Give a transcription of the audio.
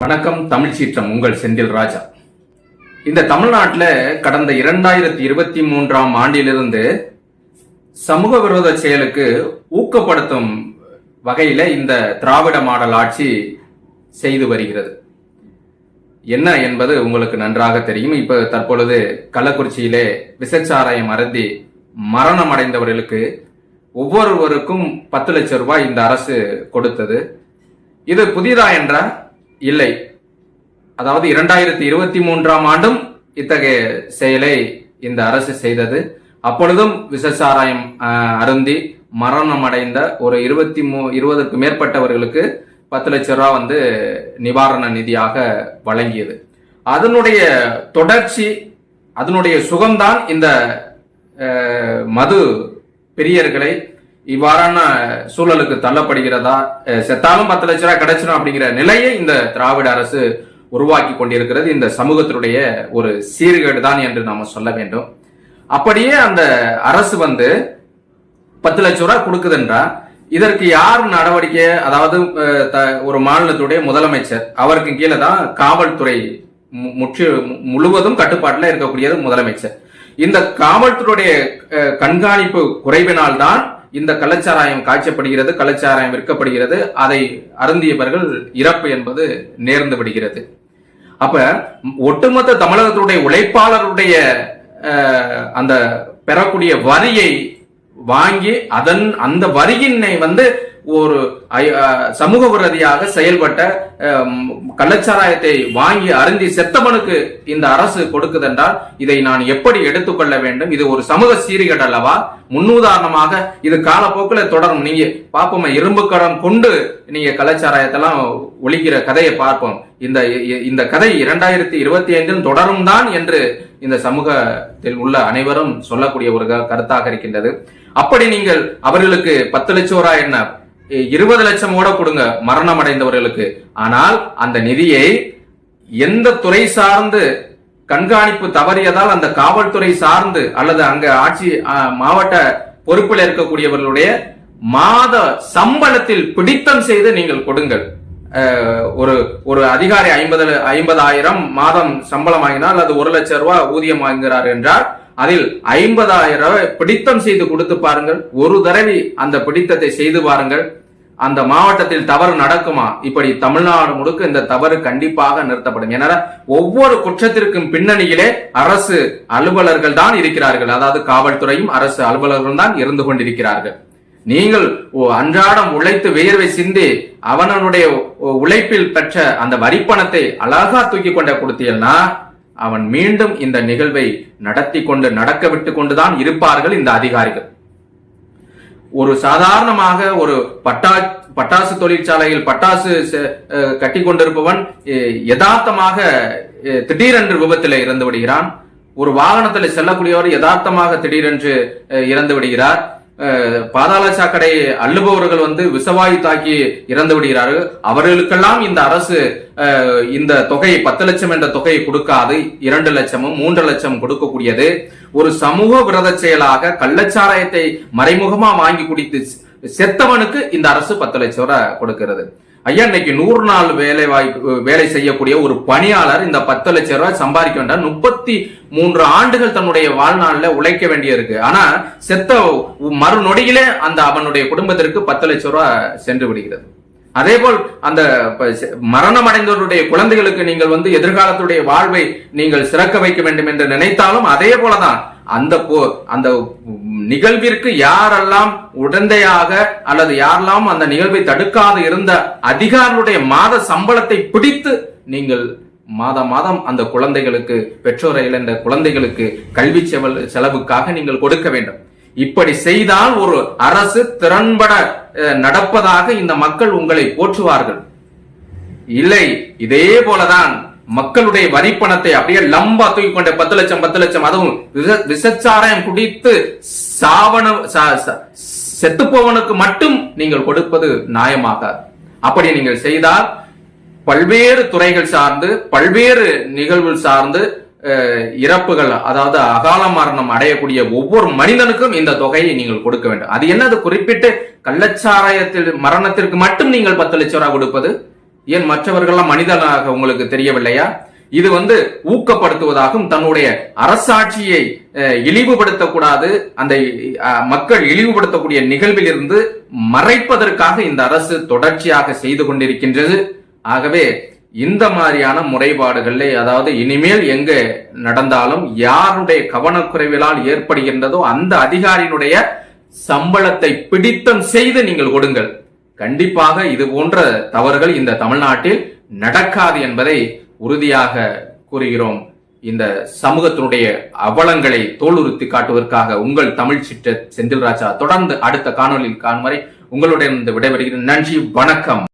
வணக்கம். தமிழ் சீற்றம். உங்கள் செந்தில் ராஜா. இந்த தமிழ்நாட்டில் கடந்த 2023ஆம் ஆண்டிலிருந்து சமூக விரோத செயலுக்கு ஊக்கப்படுத்தும் வகையில இந்த திராவிட மாடல் ஆட்சி செய்து வருகிறது. என்ன என்பது உங்களுக்கு நன்றாக தெரியும். இப்ப தற்பொழுது கள்ளக்குறிச்சியிலே விசச்சாராயம் அருந்தி மரணம் அடைந்தவர்களுக்கு ஒவ்வொருவருக்கும் 10 லட்சம் ரூபாய் இந்த அரசு கொடுத்தது. இது புதிதா என்றா? இல்லை. அதாவது 2023ஆம் ஆண்டும் இத்தகைய செயலை இந்த அரசு செய்தது. அப்பொழுதும் விசச்சாராயம் அருந்தி மரணம் அடைந்த ஒரு 20க்கு மேற்பட்டவர்களுக்கு 10 லட்சம் ரூபாய் நிவாரண நிதியாக வழங்கியது. அதனுடைய தொடர்ச்சி, அதனுடைய சுகம்தான் இந்த மது பிரியர்களை இவ்வாறான சூழலுக்கு தள்ளப்படுகிறதா, செத்தாலும் 10 லட்சம் ரூபாய் கிடைச்சிடும் அப்படிங்கிற நிலையை இந்த திராவிட அரசு உருவாக்கி கொண்டிருக்கிறது. இந்த சமூகத்தினுடைய ஒரு சீர்கேடு தான் என்று நாம சொல்ல வேண்டும். அப்படியே அந்த அரசு 10 லட்சம் ரூபாய் கொடுக்குதுன்றா, இதற்கு யார் நடவடிக்கை? அதாவது ஒரு மாநிலத்துடைய முதலமைச்சர், அவருக்கு கீழே தான் காவல்துறை முழுவதும் கட்டுப்பாட்டில் இருக்கக்கூடியது முதலமைச்சர். இந்த காவல்துறையுடைய கண்காணிப்பு குறைவினால் தான் இந்த கள்ளச்சாராயம் காய்ச்சப்படுகிறது, கள்ளச்சாராயம் விற்கப்படுகிறது, அதை அருந்தியவர்கள் இறப்பு என்பது நேர்ந்து விடுகிறது. அப்ப ஒட்டுமொத்த தமிழகத்துடைய உழைப்பாளருடைய அந்த பெறக்கூடிய வரியை வாங்கி அந்த வரியினை ஒரு சமூக விரோதியாக செயல்பட்ட கள்ளச்சாராயத்தை வாங்கி அருந்தி செத்தவனுக்கு இந்த அரசு கொடுக்குதென்றால் இதை நான் எப்படி எடுத்துக்கொள்ள வேண்டும்? இது ஒரு சமூக சீர்கேடு அல்லவா? முன்னுதாரணமாக இது காலப்போக்கில் தொடரும். நீங்க பாப்போம், இரும்பு கரம் கொண்டு நீங்க கள்ளச்சாராயத்தெல்லாம் ஒழிக்கிற கதையை பார்ப்போம். இந்த கதை 2025 தொடரும் தான் என்று இந்த சமூகத்தில் உள்ள அனைவரும் சொல்லக்கூடிய ஒரு கருத்தாக இருக்கின்றது. அப்படி நீங்கள் அவர்களுக்கு 10 லட்சம் ரூபாய் என்ன 20 லட்சம் கூட கொடுங்க மரணம் அடைந்தவர்களுக்கு. ஆனால் அந்த நிதியை எந்த துறை சார்ந்து கண்காணிப்பு தவறியதால் அந்த காவல்துறை சார்ந்து அல்லது அங்க ஆட்சி மாவட்ட பொறுப்பில் இருக்கக்கூடியவர்களுடைய மாத சம்பளத்தில் பிடித்தம் செய்து நீங்கள் கொடுங்கள். ஒரு அதிகாரி 50,000 மாதம் சம்பளம் வாங்கினால் அல்லது 1 லட்சம் ரூபாய் ஊதியம் வாங்குகிறார் என்றால் அதில் 50,000 ரூபாய் பிடித்தம் செய்து கொடுத்து பாருங்கள். ஒரு தடவை அந்த பிடித்தத்தை செய்து பாருங்கள். அந்த மாவட்டத்தில் தவறு நடக்குமா? இப்படி தமிழ்நாடு முழுக்க இந்த தவறு கண்டிப்பாக நிறுத்தப்படும். ஏன்னா ஒவ்வொரு குற்றத்திற்கும் பின்னணியிலே அரசு அலுவலர்கள் தான் இருக்கிறார்கள். அதாவது காவல்துறையும் அரசு அலுவலர்கள் தான் இருந்து கொண்டிருக்கிறார்கள். நீங்கள் அன்றாடம் உழைத்து வியர்வை சிந்தி அவனுடைய உழைப்பில் பெற்ற அந்த வரிப்பணத்தை அழகா தூக்கி கொண்ட கொடுத்தீங்கன்னா அவன் மீண்டும் இந்த நிகழ்வை நடக்க விட்டு கொண்டுதான் இருப்பார்கள் இந்த அதிகாரிகள். ஒரு சாதாரணமாக ஒரு பட்டாசு தொழிற்சாலையில் பட்டாசு கட்டி கொண்டிருப்பவன் யதார்த்தமாக திடீரென்று விபத்தில் இறந்து விடுகிறான். ஒரு வாகனத்தில் செல்லக்கூடியவர் யதார்த்தமாக திடீரென்று இறந்து விடுகிறார். பாதாள சாக்கடை அள்ளுபவர்கள் விஷவாயு தாக்கி இறந்து விடுகிறார்கள். அவர்களுக்கெல்லாம் இந்த அரசு இந்த தொகை 10 லட்சம் என்ற தொகையை கொடுக்காது, 2 லட்சமும் 3 லட்சம் கொடுக்கக்கூடியது. ஒரு சமூக விரோத செயலாக கள்ளச்சாராயத்தை மறைமுகமா வாங்கி குடித்து செத்தவனுக்கு இந்த அரசு 10 லட்சம் ரூபாய் கொடுக்கிறது. ஐயா, இன்னைக்கு 100 நாள் வேலை செய்யக்கூடிய ஒரு பணியாளர் இந்த 10 லட்சம் ரூபாய் சம்பாதிக்க வேண்டாம். 33 ஆண்டுகள் தன்னுடைய வாழ்நாளில் உழைக்க வேண்டிய இருக்கு. ஆனா செத்த மறுநொடியிலே அவனுடைய குடும்பத்திற்கு 10 லட்சம் ரூபாய் சென்று விடுகிறது. அதே போல் அந்த மரணம் அடைந்தவருடைய குழந்தைகளுக்கு நீங்கள் எதிர்காலத்துடைய வாழ்வை நீங்கள் சிறக்க வைக்க வேண்டும் என்று நினைத்தாலும் அதே போலதான் அந்த நிகழ்விற்கு யாரெல்லாம் உடந்தையாக அல்லது யாரெல்லாம் அந்த நிகழ்வை தடுக்காது இருந்த அதிகாரிகளுடைய மாத சம்பளத்தை பிடித்து நீங்கள் மாதம் அந்த குழந்தைகளுக்கு, பெற்றோரை இழந்த குழந்தைகளுக்கு கல்வி செலவுக்காக நீங்கள் கொடுக்க வேண்டும். இப்படி செய்தால் ஒரு அரசு திறன்பட நடப்பதாக இந்த மக்கள் உங்களை போற்றுவார்கள். இல்லை, இதே போலதான் மக்களுடைய வரிப்பணத்தை அப்படியே லம்பா தூக்கி கொண்ட 10 லட்சம் அதுவும் விசச்சாராயம் குடித்து செத்துப்போவனுக்கு மட்டும் நீங்கள் கொடுப்பது நியாயமாக. அப்படி நீங்கள் செய்தால் பல்வேறு துறைகள் சார்ந்து பல்வேறு நிகழ்வு சார்ந்து இறப்புகள், அதாவது அகால மரணம் அடையக்கூடிய ஒவ்வொரு மனிதனுக்கும் இந்த தொகையை நீங்கள் கொடுக்க வேண்டும். அது என்னது? குறிப்பிட்டு கள்ளச்சாராயத்தில் மரணத்திற்கு மட்டும் நீங்கள் 10 லட்சம் ரூபாய் கொடுப்பது? ஏன் மற்றவர்கள்லாம் மனிதனாக உங்களுக்கு தெரியவில்லையா? இது ஊக்கப்படுத்துவதாகவும் தன்னுடைய அரசாட்சியை இழிவுபடுத்தக்கூடாது, அந்த மக்கள் இழிவுபடுத்தக்கூடிய நிகழ்வில் இருந்து மறைப்பதற்காக இந்த அரசு தொடர்ச்சியாக செய்து கொண்டிருக்கின்றது. ஆகவே இந்த மாதிரியான முறைப்பாடுகளை, அதாவது இனிமேல் எங்க நடந்தாலும் யாருடைய கவனக்குறைவிலால் ஏற்படுகின்றதோ அந்த அதிகாரியினுடைய சம்பளத்தை பிடித்தம் செய்து நீங்கள் கொடுங்கள். கண்டிப்பாக இது போன்ற தவறுகள் இந்த தமிழ்நாட்டில் நடக்காது என்பதை உறுதியாக கூறுகிறோம். இந்த சமூகத்தினுடைய அவலங்களை தோலுறுத்தி காட்டுவதற்காக உங்கள் தமிழ் சிற்றர் செந்தில் ராஜா. தொடர்ந்து அடுத்த காணொலியில் காணும் வரை உங்களுடன் விடைபெறுகிறேன். நன்றி, வணக்கம்.